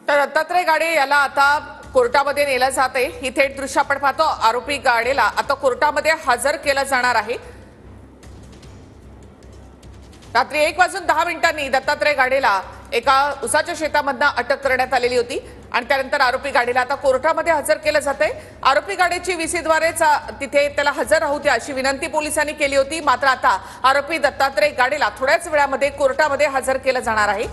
तर दत्तात्रय गाडे याला आता कोर्टामध्ये नेलं जाते। ही थेट दृश्य आपण पाहतो। आरोपी गाडेला आता कोर्टामध्ये हजर केलं जाणार आहे। रात्री 1:10 दत्तात्रय गाडेला एका उसाच्या शेतामधून अटक करण्यात आलेली होती आणि त्यानंतर आरोपी गाडेला आता कोर्टामध्ये हजर केलं जातंय। आरोपी गाडेची व्हीसीद्वारेच तिथे त्याला हजर राहू द्या अशी विनंती पोलिसांनी केली होती। मात्र आता आरोपी दत्तात्रय गाडेला थोड्याच वेळामध्ये कोर्टामध्ये हजर केलं जाणार आहे।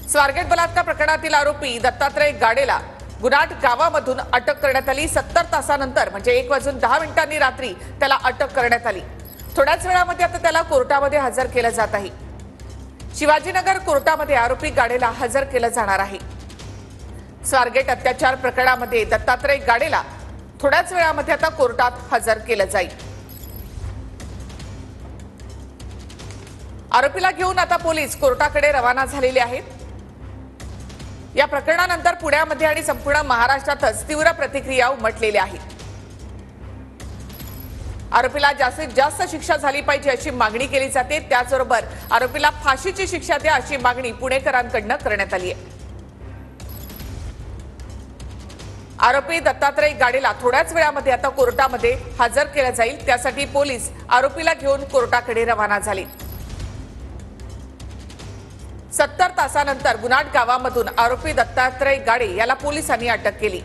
स्वारगेट बलात्कार प्रकरणातील आरोपी दत्तात्रय गाडेला गुराट गावामधून अटक करण्यात आली। 70 तासानंतर म्हणजे 1:10 रात्री त्याला अटक करण्यात आली। थोड्याच वेळामध्ये आता त्याला कोर्टामध्ये हजर केलं जात आहे। शिवाजीनगर कोर्टामध्ये आरोपी गाडेला हजर केलं जाणार आहे। स्वारगेट अत्याचार प्रकरणामध्ये दत्तात्रय गाडेला थोड्याच वेळामध्ये आता कोर्टात हजर केलं जाईल। आरोपीला घेऊन आता पोलीस कोर्टाकडे रवाना झालेले आहेत। या प्रकरणानंतर पुण्यामध्ये आणि संपूर्ण महाराष्ट्रातच तीव्र प्रतिक्रिया उमटलेल्या आहेत। आरोपीला जास्तीत जास्त शिक्षा झाली पाहिजे अशी मागणी केली जाते। त्याचबरोबर आरोपीला फाशीची शिक्षा द्या अशी मागणी पुणेकरांकडून करण्यात आली आहे। आरोपी दत्तात्रय गाडेला थोड्याच वेळामध्ये आता कोर्टामध्ये हजर केलं जाईल। त्यासाठी पोलीस आरोपीला घेऊन कोर्टाकडे रवाना झाले। 70 तासानंतर गुनाट गावामधून आरोपी दत्तात्रय गाडे याला पोलिसांनी अटक केली।